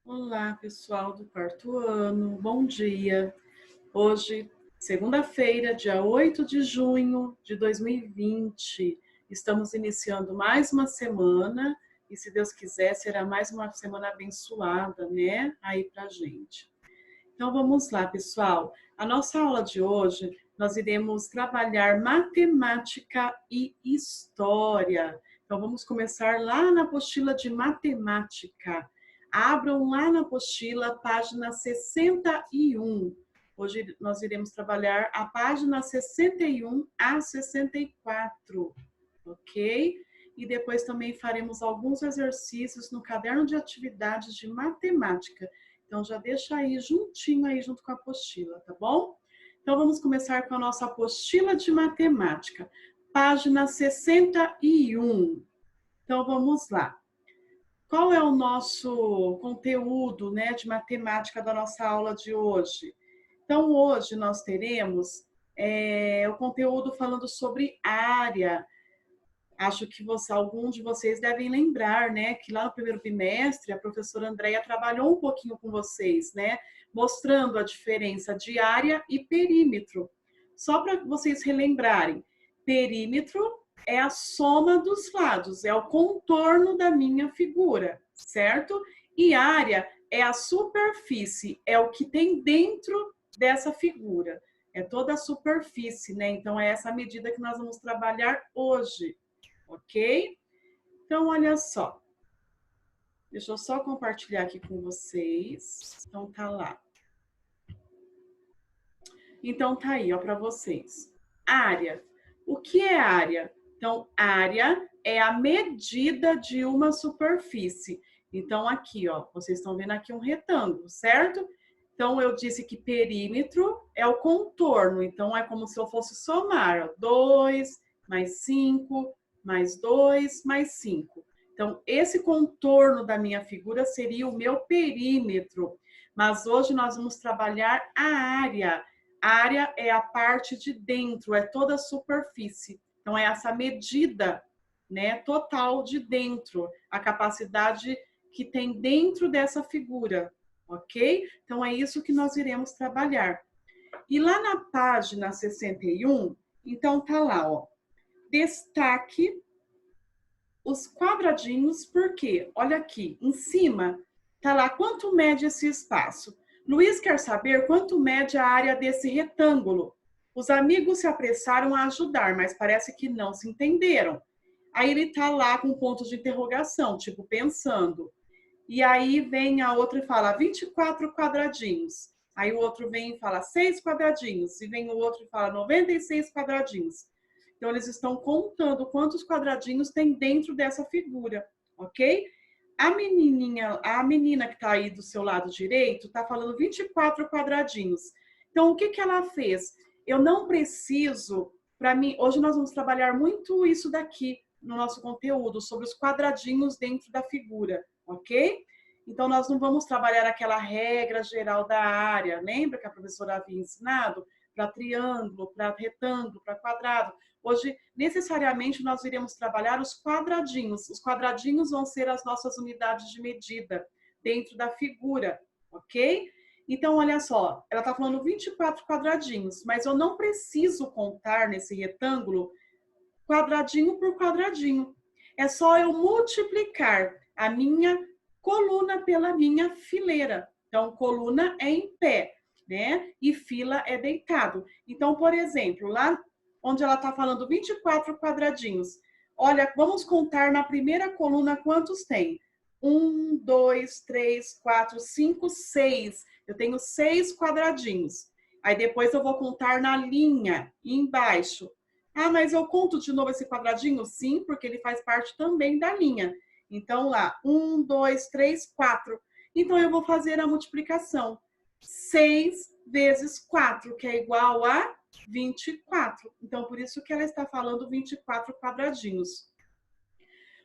Olá, pessoal do quarto ano, bom dia. Hoje, segunda-feira, dia 8 de junho de 2020, estamos iniciando mais uma semana e, se Deus quiser, será mais uma semana abençoada, né? Aí pra gente. Então vamos lá, pessoal. A nossa aula de hoje, nós iremos trabalhar matemática e história. Então vamos começar lá na apostila de matemática. Abram lá na apostila, página 61. Hoje nós iremos trabalhar a página 61 a 64, ok? E depois também faremos alguns exercícios no caderno de atividades de matemática. Então, já deixa aí juntinho aí junto com a apostila, tá bom? Então, vamos começar com a nossa apostila de matemática, página 61. Então, vamos lá. Qual é o nosso conteúdo, né, de matemática da nossa aula de hoje? Então, hoje nós teremos o conteúdo falando sobre área. Acho que alguns de vocês devem lembrar, né, que lá no primeiro bimestre a professora Andréia trabalhou um pouquinho com vocês, né, mostrando a diferença de área e perímetro. Só para vocês relembrarem, perímetro é a soma dos lados, é o contorno da minha figura, certo? E área é a superfície, é o que tem dentro dessa figura. É toda a superfície, né? Então é essa medida que nós vamos trabalhar hoje. Ok? Então, olha só. Deixa eu só compartilhar aqui com vocês. Então, tá lá. Então, tá aí, ó, para vocês. Área. O que é área? Então, área é a medida de uma superfície. Então, aqui, ó, vocês estão vendo aqui um retângulo, certo? Então, eu disse que perímetro é o contorno. Então, é como se eu fosse somar. 2 mais 5 mais 2 mais 5. Então, esse contorno da minha figura seria o meu perímetro. Mas hoje nós vamos trabalhar a área. Área é a parte de dentro, é toda a superfície. Então, é essa medida, né, total de dentro, a capacidade que tem dentro dessa figura, ok? Então, é isso que nós iremos trabalhar. E lá na página 61, então tá lá, ó. Destaque os quadradinhos, porque, olha aqui, em cima, tá lá quanto mede esse espaço. Luiz quer saber quanto mede a área desse retângulo. Os amigos se apressaram a ajudar, mas parece que não se entenderam. Aí ele tá lá com pontos de interrogação, tipo, pensando. E aí vem a outra e fala 24 quadradinhos. Aí o outro vem e fala 6 quadradinhos. E vem o outro e fala 96 quadradinhos. Então, eles estão contando quantos quadradinhos tem dentro dessa figura, ok? A menina que está aí do seu lado direito, está falando 24 quadradinhos. Então, o que, que ela fez? Eu não preciso, para mim, hoje nós vamos trabalhar muito isso daqui no nosso conteúdo, sobre os quadradinhos dentro da figura, ok? Então, nós não vamos trabalhar aquela regra geral da área, lembra que a professora havia ensinado? Para triângulo, para retângulo, para quadrado. Hoje, necessariamente, nós iremos trabalhar os quadradinhos. Os quadradinhos vão ser as nossas unidades de medida dentro da figura, ok? Então, olha só, ela está falando 24 quadradinhos, mas eu não preciso contar nesse retângulo quadradinho por quadradinho. É só eu multiplicar a minha coluna pela minha fileira. Então, coluna é em pé, né? E fila é deitado. Então, por exemplo, lá onde ela está falando 24 quadradinhos, olha, vamos contar na primeira coluna quantos tem. 1, 2, 3, 4, 5, 6. Eu tenho 6 quadradinhos. Aí depois eu vou contar na linha embaixo. Ah, mas eu conto de novo esse quadradinho? Sim, porque ele faz parte também da linha. Então, lá, 1, 2, 3, 4. Então, eu vou fazer a multiplicação. 6 vezes 4, que é igual a 24. Então, por isso que ela está falando 24 quadradinhos.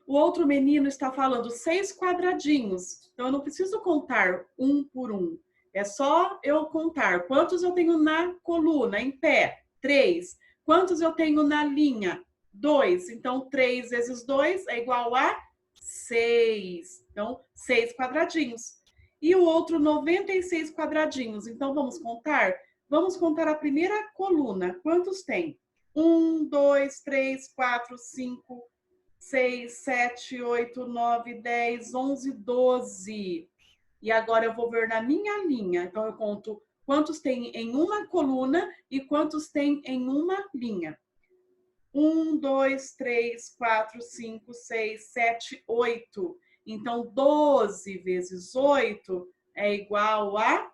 O outro menino está falando 6 quadradinhos. Então, eu não preciso contar um por um. É só eu contar quantos eu tenho na coluna, em pé. 3. Quantos eu tenho na linha? 2. Então, 3 vezes 2 é igual a 6. Então, 6 quadradinhos. e o outro 96 quadradinhos. Então, vamos contar? Vamos contar a primeira coluna. Quantos tem? 1, 2, 3, 4, 5, 6, 7, 8, 9, 10, 11, 12. E agora eu vou ver na minha linha. Então, eu conto quantos tem em uma coluna e quantos tem em uma linha. 1, 2, 3, 4, 5, 6, 7, 8. Então, 12 vezes 8 é igual a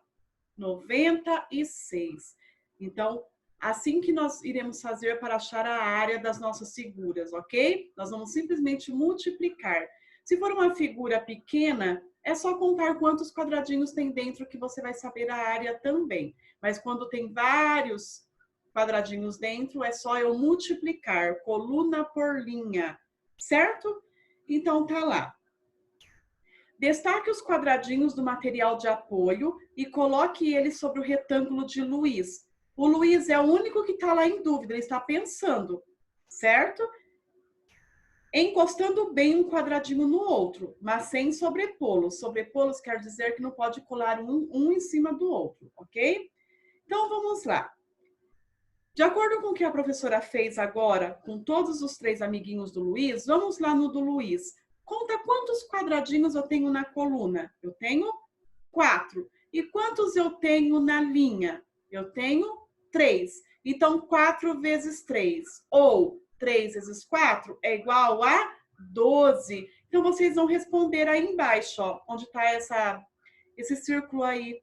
96. Então, assim que nós iremos fazer para achar a área das nossas figuras, ok? Nós vamos simplesmente multiplicar. Se for uma figura pequena, é só contar quantos quadradinhos tem dentro que você vai saber a área também. Mas quando tem vários quadradinhos dentro, é só eu multiplicar, coluna por linha, certo? Então, tá lá. Destaque os quadradinhos do material de apoio e coloque eles sobre o retângulo de Luiz. O Luiz é o único que está lá em dúvida, ele está pensando, certo? Encostando bem um quadradinho no outro, mas sem sobrepô-los. Sobrepô-los quer dizer que não pode colar um em cima do outro, ok? Então, vamos lá. De acordo com o que a professora fez agora, com todos os 3 amiguinhos do Luiz, vamos lá no do Luiz. Conta quantos quadradinhos eu tenho na coluna. Eu tenho 4. E quantos eu tenho na linha? Eu tenho 3. Então, 4 vezes 3, ou 3 vezes 4, é igual a 12. Então, vocês vão responder aí embaixo, ó, onde está esse círculo aí,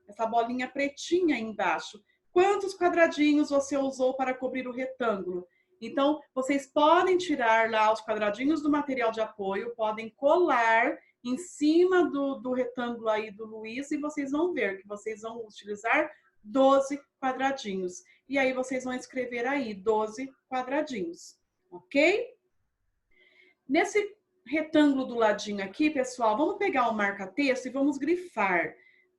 essa bolinha pretinha aí embaixo. Quantos quadradinhos você usou para cobrir o retângulo? Então, vocês podem tirar lá os quadradinhos do material de apoio, podem colar em cima do retângulo aí do Luiz e vocês vão ver que vocês vão utilizar 12 quadradinhos. E aí, vocês vão escrever aí 12 quadradinhos, ok? Nesse retângulo do ladinho aqui, pessoal, vamos pegar o marca-texto e vamos grifar.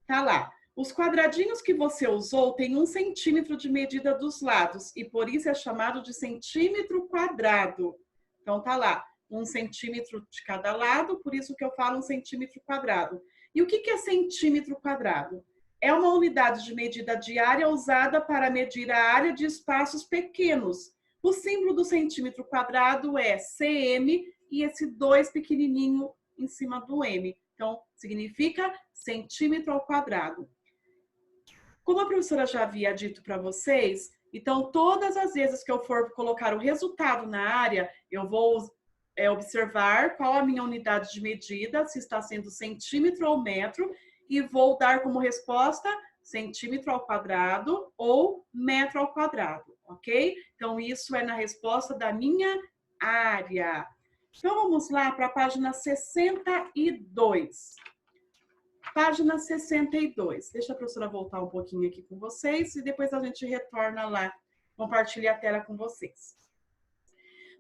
Tá lá. Os quadradinhos que você usou têm 1 centímetro de medida dos lados e por isso é chamado de centímetro quadrado. Então, tá lá, 1 centímetro de cada lado, por isso que eu falo 1 centímetro quadrado. E o que é centímetro quadrado? É uma unidade de medida diária usada para medir a área de espaços pequenos. O símbolo do centímetro quadrado é cm e esse 2 pequenininho em cima do m. Então, significa centímetro ao quadrado. Como a professora já havia dito para vocês, então todas as vezes que eu for colocar o resultado na área, eu vou observar qual a minha unidade de medida, se está sendo centímetro ou metro, e vou dar como resposta centímetro ao quadrado ou metro ao quadrado, ok? Então, isso é na resposta da minha área. Então, vamos lá para a página 62. Página 62. Deixa a professora voltar um pouquinho aqui com vocês e depois a gente retorna lá, compartilha a tela com vocês.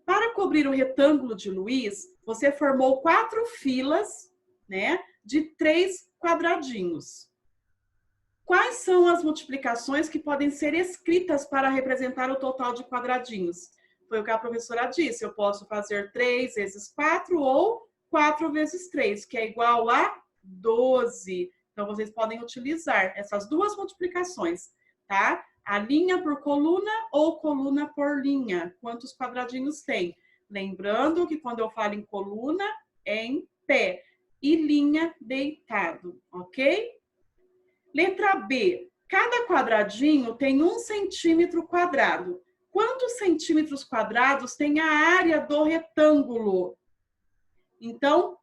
Para cobrir o retângulo de Luiz, você formou 4 filas, né, de 3 quadradinhos. Quais são as multiplicações que podem ser escritas para representar o total de quadradinhos? Foi o que a professora disse, eu posso fazer 3 vezes 4 ou 4 vezes 3, que é igual a 12. Então, vocês podem utilizar essas duas multiplicações, tá? A linha por coluna ou coluna por linha. Quantos quadradinhos tem? Lembrando que quando eu falo em coluna, é em pé. E linha deitado, ok? Letra B. Cada quadradinho tem 1 centímetro quadrado. Quantos centímetros quadrados tem a área do retângulo? Então,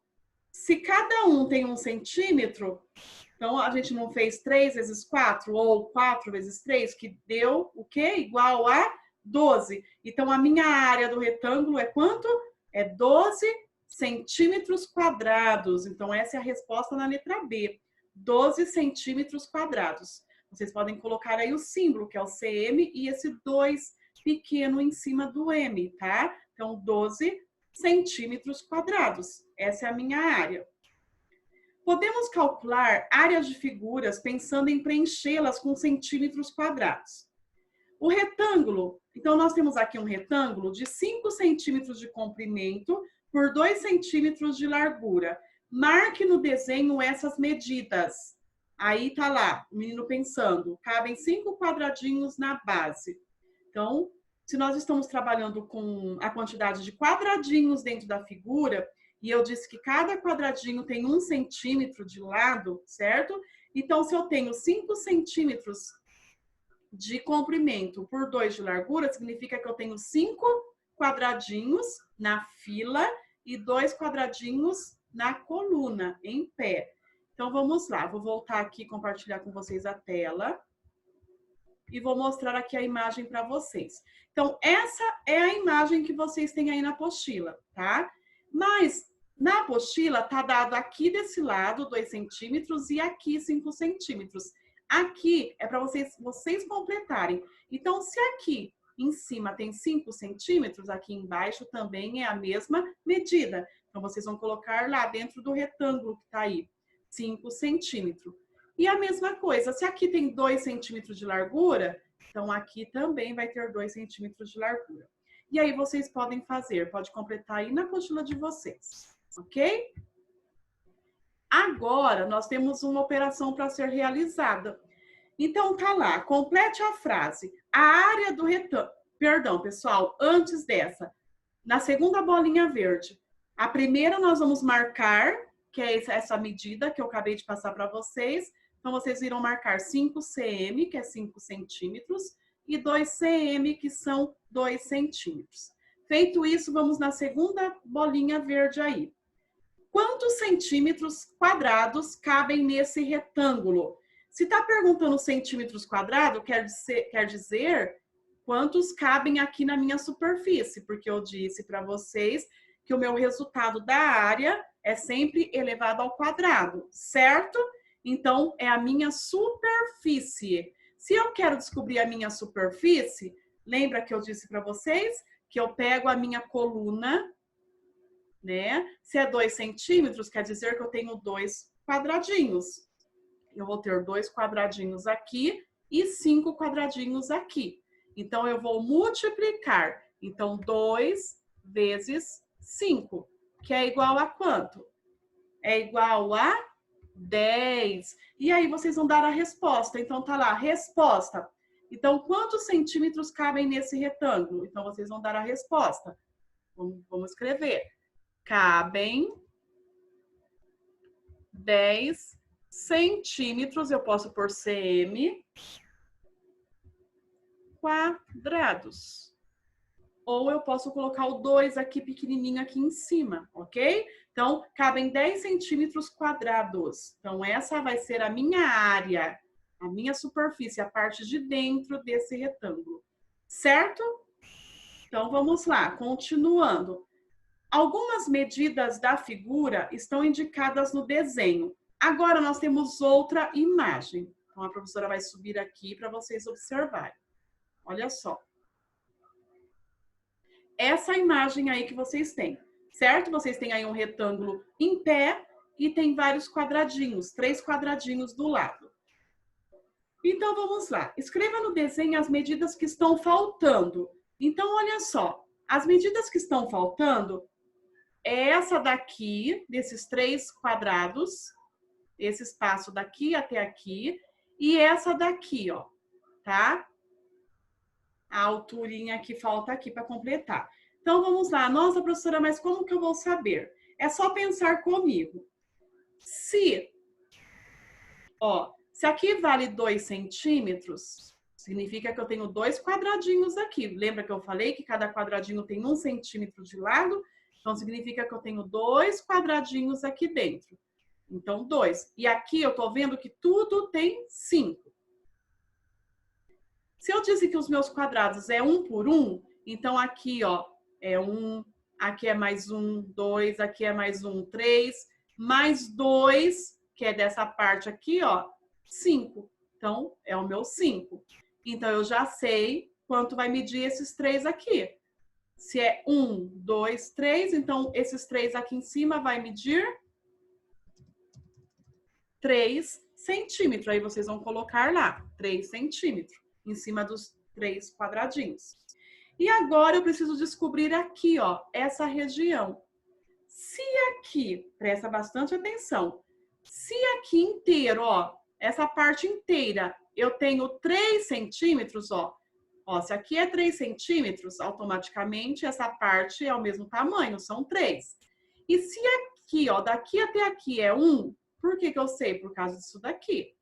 se cada um tem 1 centímetro, então a gente não fez 3 vezes 4 ou 4 vezes 3, que deu o quê? Igual a 12. Então, a minha área do retângulo é quanto? É 12 centímetros quadrados. Então, essa é a resposta na letra B. 12 centímetros quadrados. Vocês podem colocar aí o símbolo, que é o CM, e esse 2 pequeno em cima do M, tá? Então, 12 centímetros quadrados. Essa é a minha área. Podemos calcular áreas de figuras pensando em preenchê-las com centímetros quadrados. O retângulo, então nós temos aqui um retângulo de 5 centímetros de comprimento por 2 centímetros de largura. Marque no desenho essas medidas. Aí tá lá, o menino pensando, cabem 5 quadradinhos na base. Então, se nós estamos trabalhando com a quantidade de quadradinhos dentro da figura, e eu disse que cada quadradinho tem 1 centímetro de lado, certo? Então, se eu tenho 5 centímetros de comprimento por 2 de largura, significa que eu tenho 5 quadradinhos na fila e 2 quadradinhos na coluna, em pé. Então, vamos lá. Vou voltar aqui e compartilhar com vocês a tela. E vou mostrar aqui a imagem para vocês. Então, essa é a imagem que vocês têm aí na apostila, tá? Mas, na apostila, tá dado aqui desse lado 2 centímetros e aqui 5 centímetros. Aqui é para vocês completarem. Então, se aqui em cima tem 5 centímetros, aqui embaixo também é a mesma medida. Então, vocês vão colocar lá dentro do retângulo que está aí, 5 centímetros. E a mesma coisa, se aqui tem 2 centímetros de largura, então aqui também vai ter 2 centímetros de largura. E aí vocês podem fazer, pode completar aí na apostila de vocês, ok? Agora, nós temos uma operação para ser realizada. Então, tá lá, complete a frase. A área do retângulo... Perdão, pessoal, antes dessa, na segunda bolinha verde. A primeira nós vamos marcar, que é essa medida que eu acabei de passar para vocês. Então, vocês irão marcar 5 cm, que é 5 centímetros, e 2 cm, que são 2 centímetros. Feito isso, vamos na segunda bolinha verde aí. Quantos centímetros quadrados cabem nesse retângulo? Se está perguntando centímetros quadrados, quer dizer quantos cabem aqui na minha superfície, porque eu disse para vocês que o meu resultado da área é sempre elevado ao quadrado, certo? Então, é a minha superfície. Se eu quero descobrir a minha superfície, lembra que eu disse para vocês que eu pego a minha coluna, né? Se é 2 centímetros, quer dizer que eu tenho 2 quadradinhos. Eu vou ter 2 quadradinhos aqui e 5 quadradinhos aqui. Então, eu vou multiplicar. Então, 2 vezes 5, que é igual a quanto? É igual a 10. E aí, vocês vão dar a resposta. Então, tá lá, resposta. Então, quantos centímetros cabem nesse retângulo? Então, vocês vão dar a resposta. Vamos escrever. Cabem 10 centímetros, eu posso pôr cm, quadrados. Ou eu posso colocar o 2 aqui pequenininho aqui em cima, ok? Então, cabem 10 centímetros quadrados. Então, essa vai ser a minha área, a minha superfície, a parte de dentro desse retângulo. Certo? Então, vamos lá, continuando. Algumas medidas da figura estão indicadas no desenho. Agora, nós temos outra imagem. Então, a professora vai subir aqui para vocês observarem. Olha só. Essa imagem aí que vocês têm, certo? Vocês têm aí um retângulo em pé e tem vários quadradinhos, 3 quadradinhos do lado. Então, vamos lá. Escreva no desenho as medidas que estão faltando. Então, olha só. As medidas que estão faltando é essa daqui, desses 3 quadrados, esse espaço daqui até aqui, e essa daqui, ó, tá? A alturinha que falta aqui para completar. Então, vamos lá. Nossa, professora, mas como que eu vou saber? É só pensar comigo. Se aqui vale 2 centímetros, significa que eu tenho 2 quadradinhos aqui. Lembra que eu falei que cada quadradinho tem 1 centímetro de lado? Então, significa que eu tenho 2 quadradinhos aqui dentro. Então, 2. E aqui eu tô vendo que tudo tem 5. Se eu disse que os meus quadrados é 1 por 1, então aqui, ó, é 1, aqui é mais 1, 2, aqui é mais 1, 3, mais 2, que é dessa parte aqui, ó, 5. Então, é o meu 5. Então, eu já sei quanto vai medir esses 3 aqui. Se é 1, 2, 3, então esses 3 aqui em cima vai medir 3 centímetros. Aí vocês vão colocar lá, 3 centímetros, em cima dos 3 quadradinhos. E agora eu preciso descobrir aqui, ó, essa região. Se aqui, presta bastante atenção, se aqui inteiro, ó, essa parte inteira, eu tenho 3 centímetros, ó, se aqui é 3 centímetros, automaticamente essa parte é o mesmo tamanho, são 3. E se aqui, ó, daqui até aqui é 1, por que que eu sei? Por causa disso daqui.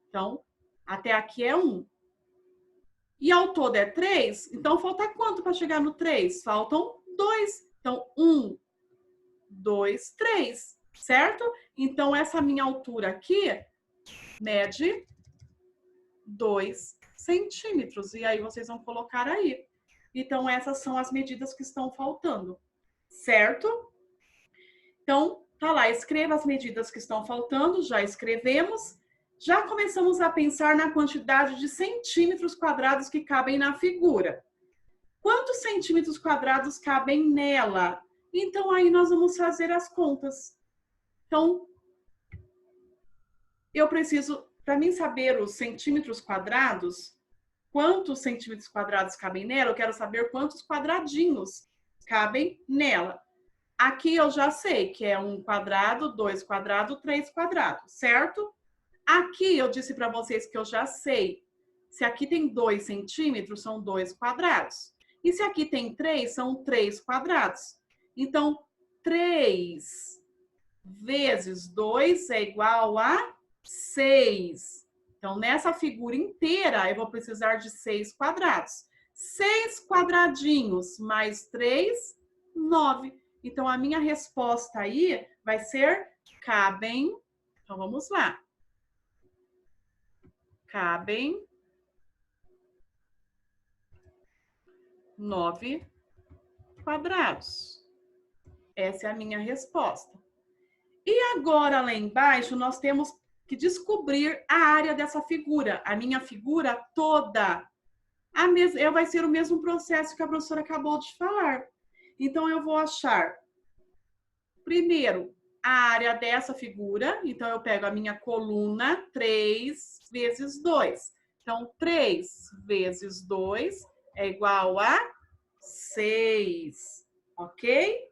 Então, até aqui é 1. E ao todo é 3, então falta quanto para chegar no 3? Faltam 2. Então, 1, 2, 3, certo? Então, essa minha altura aqui mede 2 centímetros. E aí, vocês vão colocar aí. Então, essas são as medidas que estão faltando, certo? Então, tá lá, escreva as medidas que estão faltando, já escrevemos. Já começamos a pensar na quantidade de centímetros quadrados que cabem na figura. Quantos centímetros quadrados cabem nela? Então, aí nós vamos fazer as contas. Então, eu preciso, para mim saber os centímetros quadrados, quantos centímetros quadrados cabem nela, eu quero saber quantos quadradinhos cabem nela. Aqui eu já sei que é 1 quadrado, 2 quadrado, 3 quadrado, certo? Aqui eu disse para vocês que eu já sei. Se aqui tem 2 centímetros, são 2 quadrados. E se aqui tem 3, são 3 quadrados. Então, 3 vezes 2 é igual a 6. Então, nessa figura inteira, eu vou precisar de 6 quadrados. 6 quadradinhos mais 3, 9. Então, a minha resposta aí vai ser cabem. Então, vamos lá. Cabem 9 quadrados. Essa é a minha resposta. E agora, lá embaixo, nós temos que descobrir a área dessa figura. A minha figura toda. Vai ser o mesmo processo que a professora acabou de falar. Então, eu vou achar, primeiro, a área dessa figura. Então, eu pego a minha coluna, 3 vezes 2. Então, 3 vezes 2 é igual a 6, ok?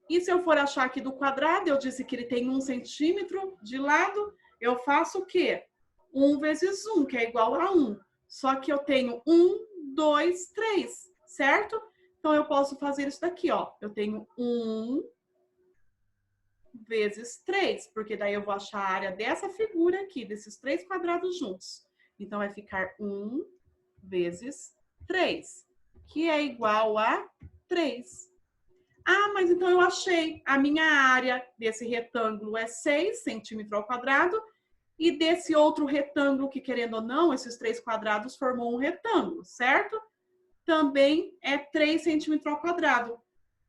E se eu for achar aqui do quadrado, eu disse que ele tem 1 centímetro de lado, eu faço o quê? 1 vezes 1, que é igual a 1. Só que eu tenho 1, 2, 3, certo? Então, eu posso fazer isso daqui, ó. Eu tenho 1 vezes 3, porque daí eu vou achar a área dessa figura aqui, desses 3 quadrados juntos. Então, vai ficar 1 vezes 3, que é igual a 3. Ah, mas então eu achei. A minha área desse retângulo é 6 centímetros ao quadrado e desse outro retângulo, que querendo ou não, esses 3 quadrados formou um retângulo, certo? Também é 3 centímetros ao quadrado.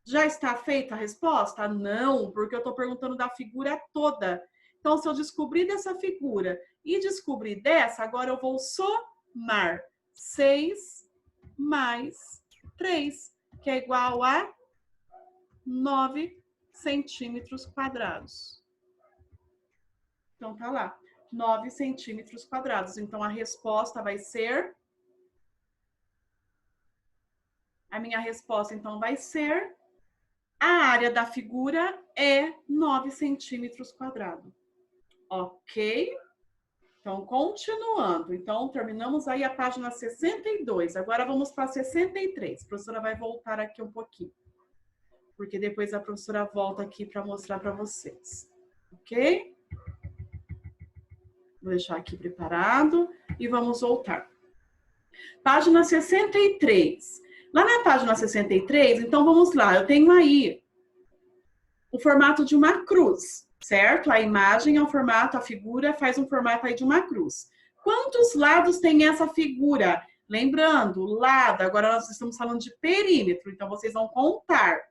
Já está feita a resposta? Não, porque eu estou perguntando da figura toda. Então, se eu descobrir dessa figura e descobrir dessa, agora eu vou somar 6 mais 3, que é igual a 9 centímetros quadrados. Então, tá lá, 9 centímetros quadrados. Então, a resposta vai ser... A minha resposta, então, vai ser... A área da figura é 9 centímetros quadrados. Ok? Então, continuando. Então, terminamos aí a página 62. Agora, vamos para a 63. A professora vai voltar aqui um pouquinho, porque depois a professora volta aqui para mostrar para vocês. Ok? Vou deixar aqui preparado e vamos voltar. Página 63. Lá na página 63, então vamos lá. Eu tenho aí o formato de uma cruz, certo? A imagem é o formato, a figura faz um formato aí de uma cruz. Quantos lados tem essa figura? Lembrando, lado, agora nós estamos falando de perímetro, então vocês vão contar.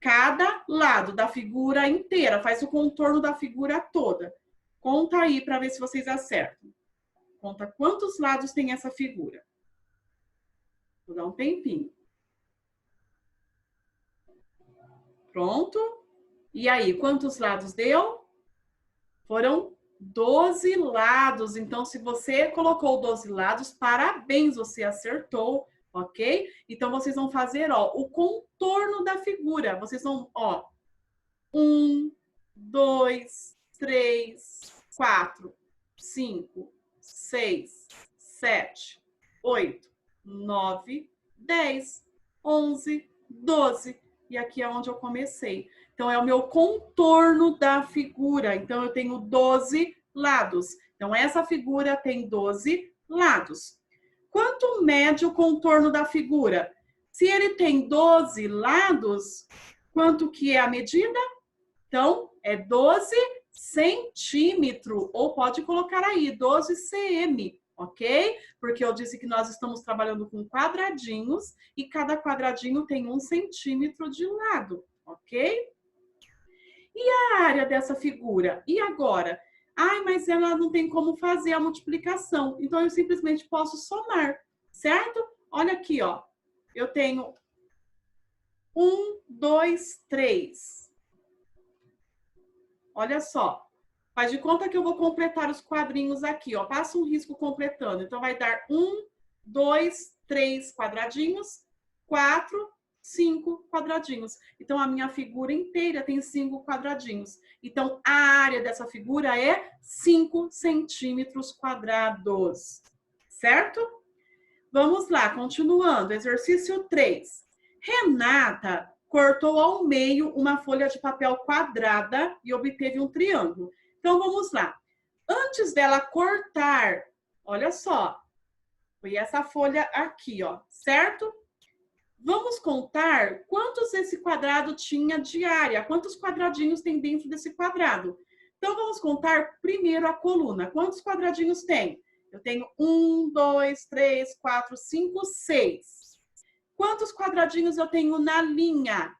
Cada lado da figura inteira, faz o contorno da figura toda. Conta aí para ver se vocês acertam. Conta quantos lados tem essa figura. Vou dar um tempinho. Pronto? E aí, quantos lados deu? Foram 12 lados. Então, se você colocou 12 lados, parabéns, você acertou. ok? Então, vocês vão fazer, ó, o contorno da figura. Vocês vão, ó, 1, 2, 3, 4, 5, 6, 7, 8, 9, 10, 11, 12. E aqui é onde eu comecei. Então, é o meu contorno da figura. Então, eu tenho 12 lados. Então, essa figura tem 12 lados. Quanto mede o contorno da figura? Se ele tem 12 lados, quanto que é a medida? Então, é 12 centímetros, ou pode colocar aí, 12 cm, ok? Porque eu disse que nós estamos trabalhando com quadradinhos e cada quadradinho tem 1 centímetro de lado, ok? E a área dessa figura? E agora? Ai, mas ela não tem como fazer a multiplicação, então eu simplesmente posso somar, certo? Olha aqui, ó. Eu tenho 1, 2, 3. Olha só. Faz de conta que eu vou completar os quadrinhos aqui, ó. Passa um risco completando. Então, vai dar 1, 2, 3 quadradinhos, 4, 5 quadradinhos. Então, a minha figura inteira tem 5 quadradinhos. Então, a área dessa figura é 5 centímetros quadrados. Certo? Vamos lá, continuando. Exercício 3. Renata cortou ao meio uma folha de papel quadrada e obteve um triângulo. Então, vamos lá. Antes dela cortar, olha só, foi essa folha aqui, ó, certo? Vamos contar quantos esse quadrado tinha de área, quantos quadradinhos tem dentro desse quadrado. Então, vamos contar primeiro a coluna. Quantos quadradinhos tem? Eu tenho 1, 2, 3, 4, 5, 6. Quantos quadradinhos eu tenho na linha?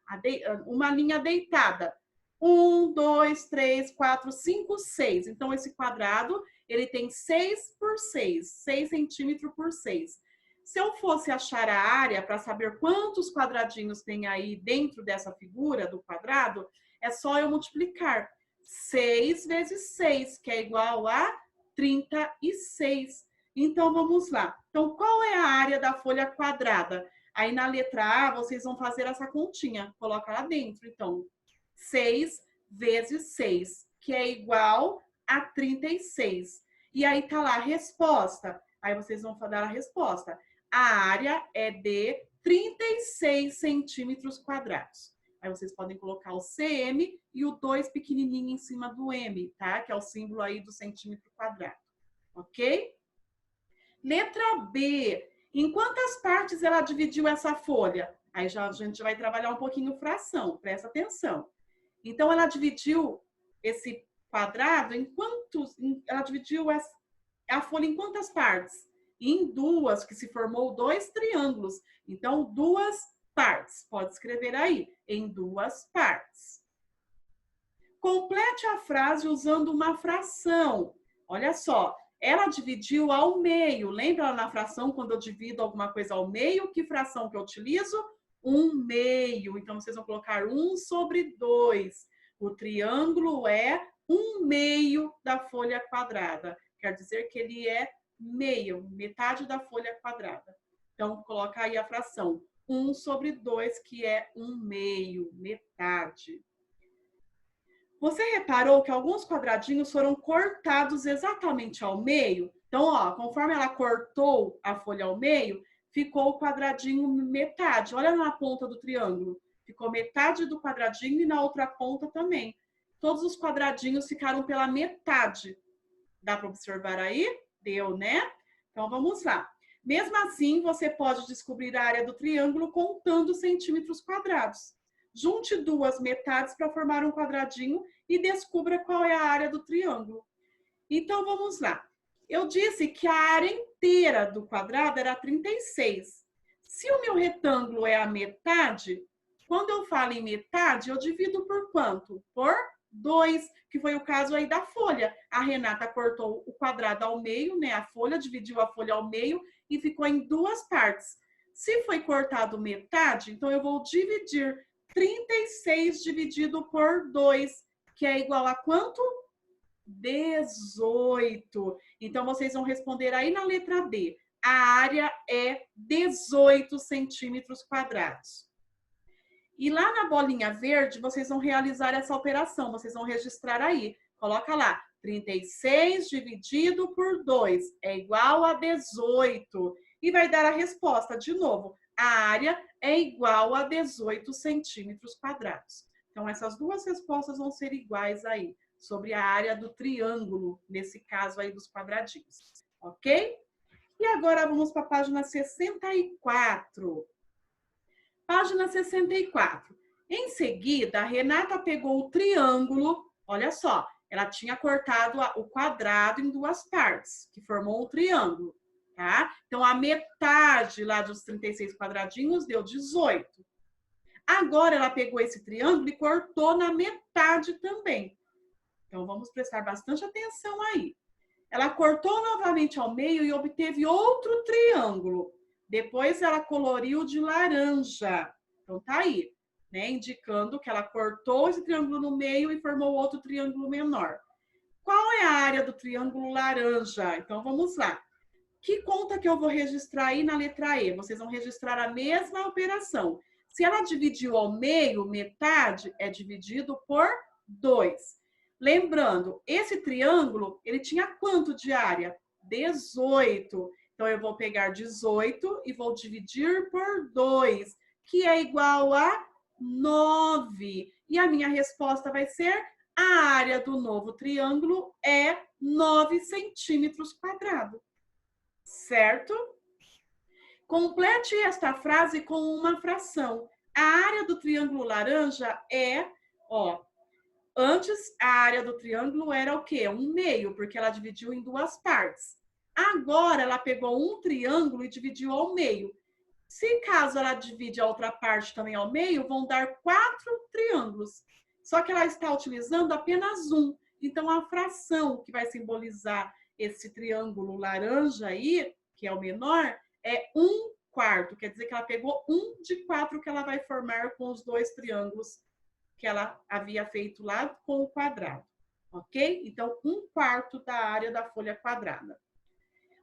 Uma linha deitada. 1, 2, 3, 4, 5, 6. Então, esse quadrado, ele tem 6 por 6. 6 centímetros por 6. Se eu fosse achar a área para saber quantos quadradinhos tem aí dentro dessa figura do quadrado, é só eu multiplicar. 6 vezes 6, que é igual a 36. Então, vamos lá. Então, qual é a área da folha quadrada? Aí, na letra A, vocês vão fazer essa continha. Coloca lá dentro. Então, 6 vezes 6, que é igual a 36. E aí, tá lá a resposta. Aí, vocês vão dar a resposta. A área é de 36 centímetros quadrados. Aí vocês podem colocar o CM e o 2 pequenininho em cima do M, tá? Que é o símbolo aí do centímetro quadrado, ok? Letra B. Em quantas partes ela dividiu essa folha? Aí já a gente vai trabalhar um pouquinho fração, presta atenção. Então, ela dividiu esse quadrado em quantos... Ela dividiu a folha em quantas partes? Em duas, que se formou 2 triângulos. Então, 2 partes. Pode escrever aí, em 2 partes. Complete a frase usando uma fração. Olha só, ela dividiu ao meio. Lembra lá na fração, quando eu divido alguma coisa ao meio, que fração que eu utilizo? 1/2. Então, vocês vão colocar 1/2. O triângulo é 1/2 da folha quadrada. Quer dizer que ele é meio, metade da folha quadrada. Então, coloca aí a fração 1/2, que é 1/2, metade. Você reparou que alguns quadradinhos foram cortados exatamente ao meio? Então, ó, conforme ela cortou a folha ao meio, ficou o quadradinho metade. Olha na ponta do triângulo. Ficou metade do quadradinho e na outra ponta também. Todos os quadradinhos ficaram pela metade. Dá para observar aí? Deu, né? Então, vamos lá. Mesmo assim, você pode descobrir a área do triângulo contando centímetros quadrados. Junte 2 metades para formar um quadradinho e descubra qual é a área do triângulo. Então, vamos lá. Eu disse que a área inteira do quadrado era 36. Se o meu retângulo é a metade, quando eu falo em metade, eu divido por quanto? Por 2, que foi o caso aí da folha. A Renata cortou o quadrado ao meio, né? A folha, dividiu a folha ao meio e ficou em 2 partes. Se foi cortado metade, então eu vou dividir 36 dividido por 2, que é igual a quanto? 18. Então, vocês vão responder aí na letra D. a área é 18 centímetros quadrados. E lá na bolinha verde, vocês vão realizar essa operação, vocês vão registrar aí. Coloca lá, 36 dividido por 2 é igual a 18. E vai dar a resposta, de novo, a área é igual a 18 centímetros quadrados. Então, essas duas respostas vão ser iguais aí, sobre a área do triângulo, nesse caso aí dos quadradinhos, ok? E agora vamos para a página 64. Página 64. Em seguida, a Renata pegou o triângulo, olha só, ela tinha cortado o quadrado em duas partes, que formou um triângulo, tá? Então, a metade lá dos 36 quadradinhos deu 18. Agora, ela pegou esse triângulo e cortou na metade também. Então, vamos prestar bastante atenção aí. Ela cortou novamente ao meio e obteve outro triângulo. Depois ela coloriu de laranja. Então tá aí, né? Indicando que ela cortou esse triângulo no meio e formou outro triângulo menor. Qual é a área do triângulo laranja? Então vamos lá. Que conta que eu vou registrar aí na letra E? Vocês vão registrar a mesma operação. Se ela dividiu ao meio, metade é dividido por 2. Lembrando, esse triângulo, ele tinha quanto de área? 18. Então, eu vou pegar 18 e vou dividir por 2, que é igual a 9. E a minha resposta vai ser: a área do novo triângulo é 9 centímetros quadrados. Certo? Complete esta frase com uma fração. A área do triângulo laranja é, ó, antes a área do triângulo era o quê? 1/2, porque ela dividiu em duas partes. Agora ela pegou um triângulo e dividiu ao meio. Se caso ela divide a outra parte também ao meio, vão dar 4 triângulos. Só que ela está utilizando apenas um. Então a fração que vai simbolizar esse triângulo laranja aí, que é o menor, é 1/4. Quer dizer que ela pegou 1 de 4 que ela vai formar com os dois triângulos que ela havia feito lá com o quadrado, ok? Então, 1/4 da área da folha quadrada.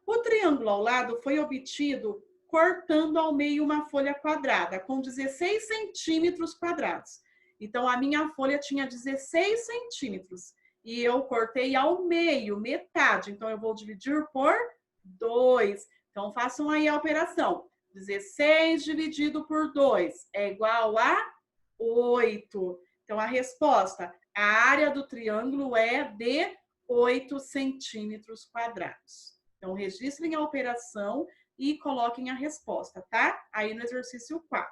O triângulo ao lado foi obtido cortando ao meio uma folha quadrada, com 16 centímetros quadrados. Então, a minha folha tinha 16 centímetros. E eu cortei ao meio, metade. Então, eu vou dividir por 2. Então, façam aí a operação. 16 dividido por 2 é igual a 8. Então, a resposta, a área do triângulo é de 8 centímetros quadrados. Então, registrem a operação e coloquem a resposta, tá? Aí no exercício 4.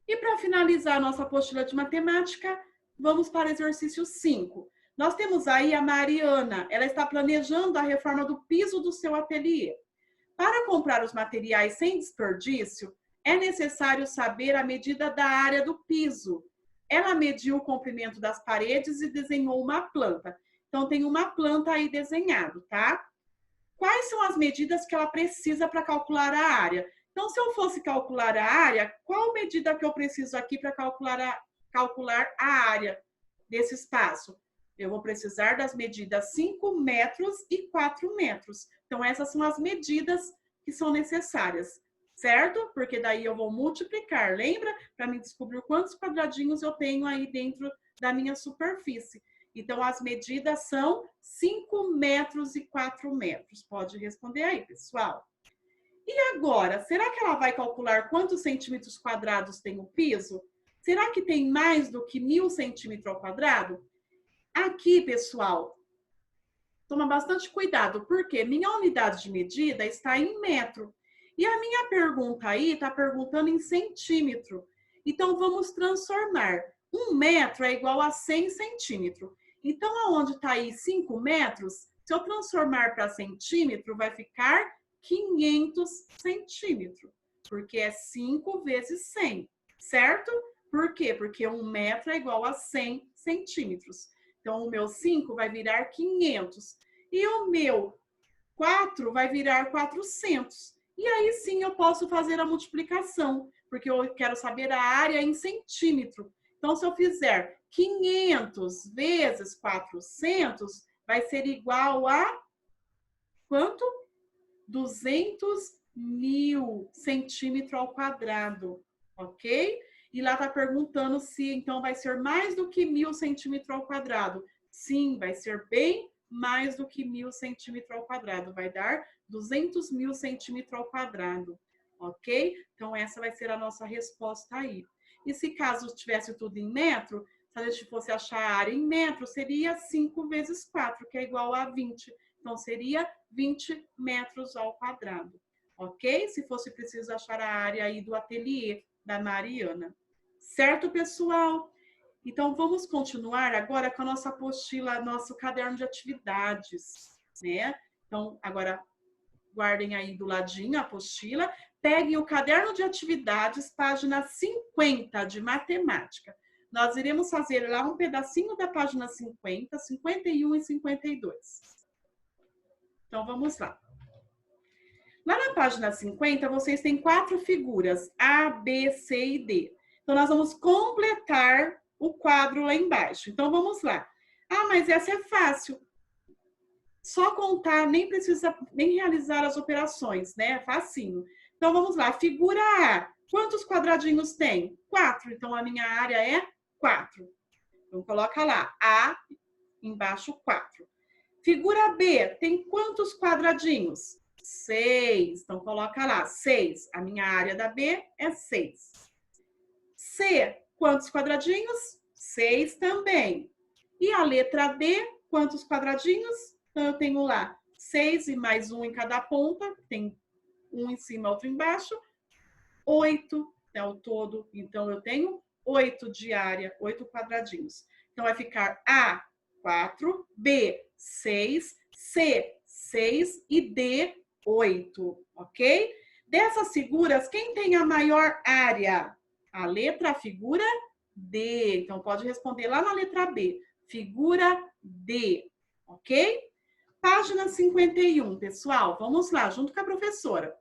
E para finalizar a nossa apostila de matemática, vamos para o exercício 5. Nós temos aí a Mariana, ela está planejando a reforma do piso do seu ateliê. Para comprar os materiais sem desperdício, é necessário saber a medida da área do piso. Ela mediu o comprimento das paredes e desenhou uma planta. Então, tem uma planta aí desenhado, tá? Quais são as medidas que ela precisa para calcular a área? Então, se eu fosse calcular a área, qual medida que eu preciso aqui para calcular a área desse espaço? Eu vou precisar das medidas 5 metros e 4 metros. Então, essas são as medidas que são necessárias, certo? Porque daí eu vou multiplicar, lembra? Para me descobrir quantos quadradinhos eu tenho aí dentro da minha superfície. Então, as medidas são 5 metros e 4 metros. Pode responder aí, pessoal. E agora, será que ela vai calcular quantos centímetros quadrados tem o piso? Será que tem mais do que 1.000 centímetros ao quadrado? Aqui, pessoal, toma bastante cuidado, porque minha unidade de medida está em metro. E a minha pergunta aí está perguntando em centímetro. Então, vamos transformar. 1 metro é igual a 100 centímetros. Então, aonde está aí 5 metros, se eu transformar para centímetro, vai ficar 500 centímetros. Porque é 5 vezes 100, certo? Por quê? Porque 1 metro é igual a 100 centímetros. Então, o meu 5 vai virar 500. E o meu 4 vai virar 400. E aí sim eu posso fazer a multiplicação, porque eu quero saber a área em centímetro. Então, se eu fizer 500 vezes 400, vai ser igual a quanto? 200.000 centímetros ao quadrado, ok? E lá está perguntando se, então, vai ser mais do que 1.000 centímetros ao quadrado. Sim, vai ser bem mais do que 1.000 centímetros ao quadrado. Vai dar 200.000 centímetros ao quadrado, ok? Então, essa vai ser a nossa resposta aí. E se caso tivesse tudo em metro, se a gente fosse achar a área em metro, seria 5 vezes 4, que é igual a 20. Então, seria 20 metros ao quadrado, ok? Se fosse preciso achar a área aí do ateliê da Mariana. Certo, pessoal? Então, vamos continuar agora com a nossa apostila, nosso caderno de atividades, né? Então, agora, guardem aí do ladinho a apostila, peguem o caderno de atividades, página 50 de matemática. Nós iremos fazer lá um pedacinho da página 50, 51 e 52. Então, vamos lá. Lá na página 50, vocês têm 4 figuras, A, B, C e D. Então, nós vamos completar o quadro lá embaixo. Então, vamos lá. Ah, mas essa é fácil. Só contar, nem precisa nem realizar as operações, né? Facinho. Então, vamos lá. Figura A. Quantos quadradinhos tem? 4. Então, a minha área é 4. Então, coloca lá. A, embaixo, 4. Figura B. Tem quantos quadradinhos? 6. Então, coloca lá. 6. A minha área da B é 6. C. Quantos quadradinhos? 6 também. E a letra D. Quantos quadradinhos? Então, eu tenho lá 6 e mais um em cada ponta. Tem um em cima, outro embaixo. 8 é o todo. Então, eu tenho 8 de área, 8 quadradinhos. Então, vai ficar A, 4, B, 6, C, 6 e D, 8, ok? Dessas figuras, quem tem a maior área? A letra, a figura D. Então, pode responder lá na letra B. Figura D, ok? Página 51, pessoal. Vamos lá, junto com a professora.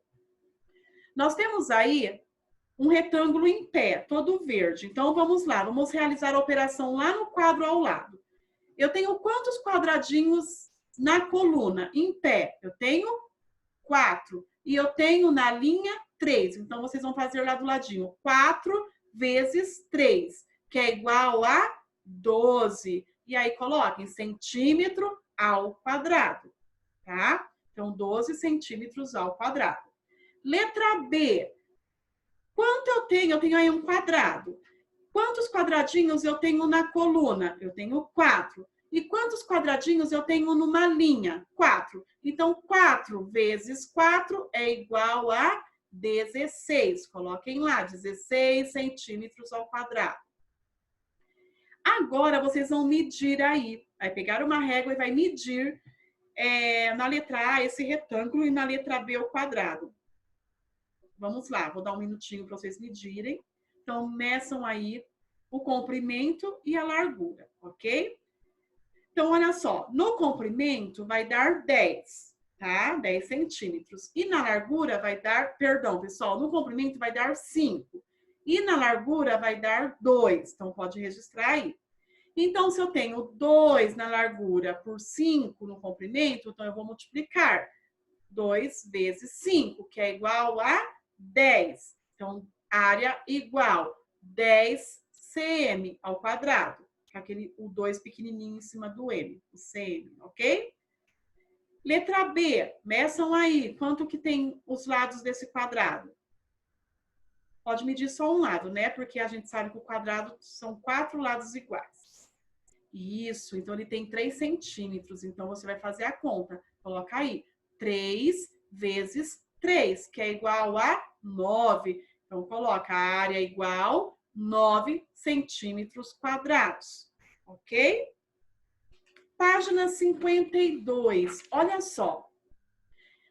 Nós temos aí um retângulo em pé, todo verde. Então, vamos lá, vamos realizar a operação lá no quadro ao lado. Eu tenho quantos quadradinhos na coluna? Em pé, eu tenho 4. E eu tenho na linha 3. Então, vocês vão fazer lá do ladinho. 4 vezes 3, que é igual a 12. E aí, coloquem centímetro ao quadrado, tá? Então, 12 centímetros ao quadrado. Letra B. Quanto eu tenho? Eu tenho aí um quadrado. Quantos quadradinhos eu tenho na coluna? Eu tenho 4. E quantos quadradinhos eu tenho numa linha? 4. Então, 4 vezes 4 é igual a 16. Coloquem lá, 16 centímetros ao quadrado. Agora, vocês vão medir aí. Vai pegar uma régua e vai medir na letra A esse retângulo e na letra B o quadrado. Vamos lá, vou dar um minutinho para vocês medirem. Então, meçam aí o comprimento e a largura, ok? Então, olha só, no comprimento vai dar 10, tá? 10 centímetros. E na largura vai dar, perdão, pessoal, no comprimento vai dar 5. E na largura vai dar 2. Então, pode registrar aí. Então, se eu tenho 2 na largura por 5 no comprimento, então eu vou multiplicar 2 vezes 5, que é igual a 10. Então, área igual 10 cm ao quadrado. O 2 pequenininho em cima do M, o cm, ok? Letra B, meçam aí quanto que tem os lados desse quadrado. Pode medir só um lado, né? Porque a gente sabe que o quadrado são 4 lados iguais. Isso, então ele tem 3 centímetros. Então, você vai fazer a conta. Coloca aí, 3 vezes 3, que é igual a 9. Então, coloca a área igual 9 centímetros quadrados, ok? Página 52, olha só.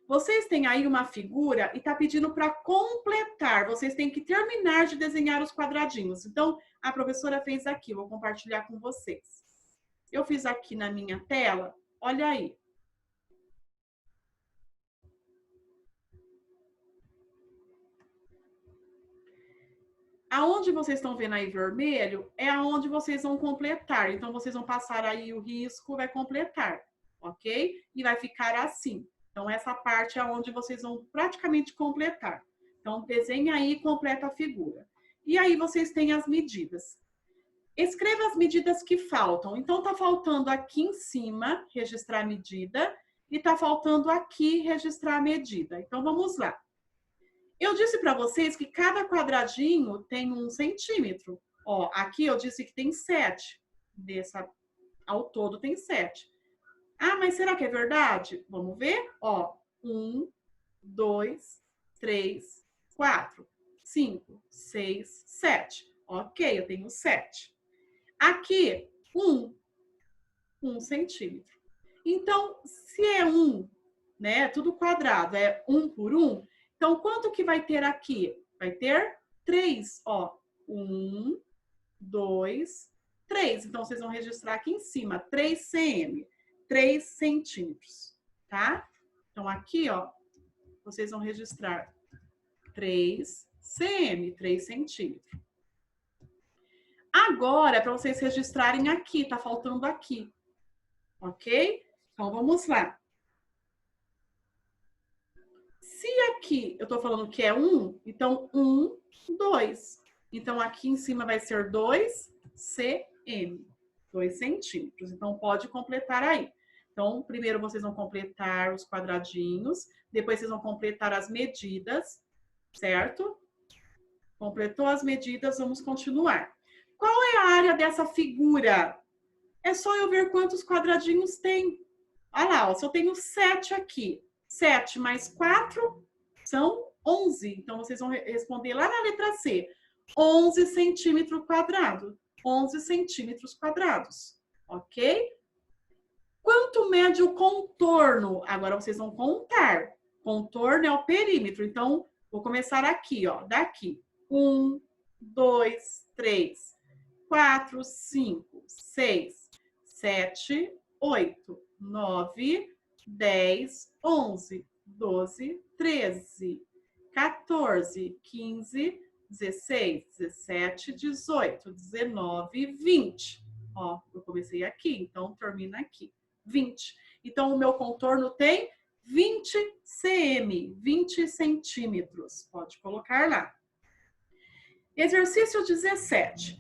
Vocês têm aí uma figura e está pedindo para completar. Vocês têm que terminar de desenhar os quadradinhos. Então, a professora fez aqui, vou compartilhar com vocês. Eu fiz aqui na minha tela, olha aí. Aonde vocês estão vendo aí vermelho é aonde vocês vão completar. Então, vocês vão passar aí o risco, vai completar, ok? E vai ficar assim. Então, essa parte é onde vocês vão praticamente completar. Então, desenha aí e completa a figura. E aí, vocês têm as medidas. Escreva as medidas que faltam. Então, está faltando aqui em cima, registrar a medida, e está faltando aqui, registrar a medida. Então, vamos lá. Eu disse para vocês que cada quadradinho tem 1 centímetro. Ó, aqui eu disse que tem 7. Ao todo tem 7. Ah, mas será que é verdade? Vamos ver? Ó, 1, 2, 3, 4, 5, 6, 7. Ok, eu tenho 7. Aqui, 1 centímetro. Então, se é 1, né, tudo quadrado, é 1 por 1, então quanto que vai ter aqui? Vai ter 3, ó. 1, 2, 3. Então, vocês vão registrar aqui em cima, 3 cm, 3 centímetros, tá? Então, aqui, ó, vocês vão registrar 3 cm, 3 centímetros. Agora, é para vocês registrarem aqui, tá faltando aqui, ok? Então, vamos lá. Se aqui eu tô falando que é 1, então 1, 2. Então, aqui em cima vai ser 2 cm, 2 centímetros. Então, pode completar aí. Então, primeiro vocês vão completar os quadradinhos, depois vocês vão completar as medidas, certo? Completou as medidas, vamos continuar. Qual é a área dessa figura? É só eu ver quantos quadradinhos tem. Olha lá, ó, se eu tenho 7 aqui, 7 mais 4 são 11. Então, vocês vão responder lá na letra C. 11 centímetros quadrados. 11 centímetros quadrados, ok? Quanto mede o contorno? Agora vocês vão contar. Contorno é o perímetro. Então, vou começar aqui, ó. Daqui. 1, 2, 3, 4, 5, 6, 7, 8, 9, 10, 11, 12, 13, 14, 15, 16, 17, 18, 19, 20. Ó, eu comecei aqui, então termina aqui. 20. Então, o meu contorno tem 20 cm, 20 centímetros. Pode colocar lá. Exercício 17.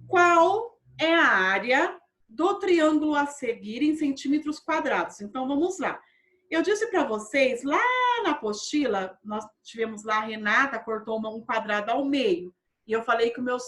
Qual é a área do triângulo a seguir em centímetros quadrados? Então, vamos lá. Eu disse para vocês, lá na apostila, nós tivemos lá, a Renata cortou um quadrado ao meio. E eu falei que meus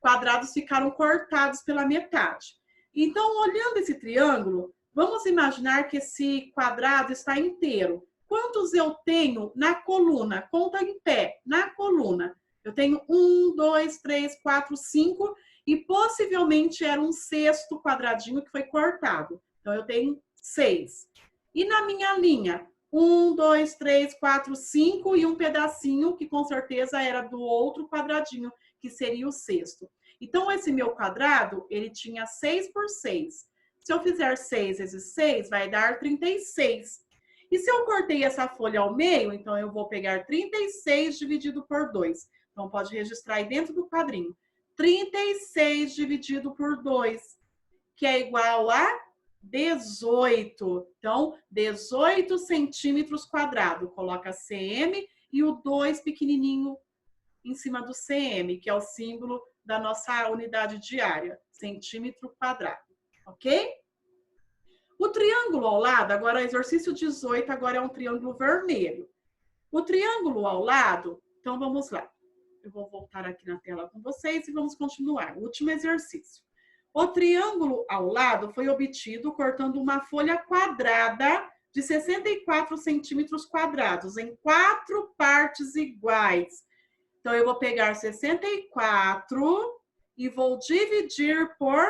quadrados ficaram cortados pela metade. Então, olhando esse triângulo, vamos imaginar que esse quadrado está inteiro. Quantos eu tenho na coluna? Conta em pé, na coluna. Eu tenho 1, 2, 3, 4, 5 e possivelmente era um sexto quadradinho que foi cortado. Então, eu tenho 6. E na minha linha, 1, 2, 3, 4, 5 e um pedacinho que com certeza era do outro quadradinho, que seria o sexto. Então, esse meu quadrado, ele tinha 6 por 6. Se eu fizer 6 vezes 6, vai dar 36. E se eu cortei essa folha ao meio, então eu vou pegar 36 dividido por 2. Então, pode registrar aí dentro do quadrinho. 36 dividido por 2, que é igual a 18. Então, 18 centímetros quadrados. Coloca cm e o 2 pequenininho em cima do cm, que é o símbolo da nossa unidade de área, centímetro quadrado. Ok? O triângulo ao lado, agora exercício 18, agora é um triângulo vermelho. O triângulo ao lado, então vamos lá. Eu vou voltar aqui na tela com vocês e vamos continuar. O último exercício. O triângulo ao lado foi obtido cortando uma folha quadrada de 64 centímetros quadrados em 4 partes iguais. Então, eu vou pegar 64 e vou dividir por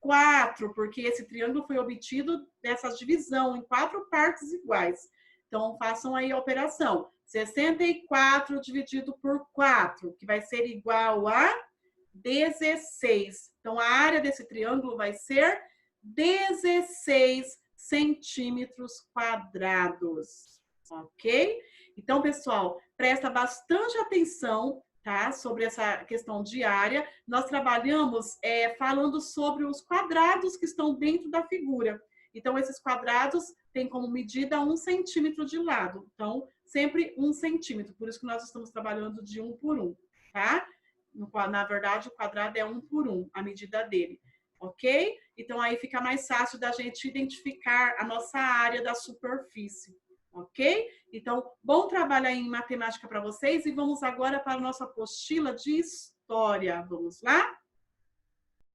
4, porque esse triângulo foi obtido dessa divisão em 4 partes iguais. Então, façam aí a operação. 64 dividido por 4, que vai ser igual a 16. Então, a área desse triângulo vai ser 16 centímetros quadrados, ok? Então, pessoal, presta bastante atenção, tá? Sobre essa questão de área. Nós trabalhamos falando sobre os quadrados que estão dentro da figura. Então, esses quadrados têm como medida 1 centímetro de lado. Então, sempre 1 centímetro. Por isso que nós estamos trabalhando de 1 por 1, tá? Na verdade, o quadrado é 1 por 1, a medida dele. Ok? Então, aí fica mais fácil da gente identificar a nossa área da superfície. Ok? Então, bom trabalho aí em matemática para vocês. E vamos agora para a nossa apostila de história. Vamos lá?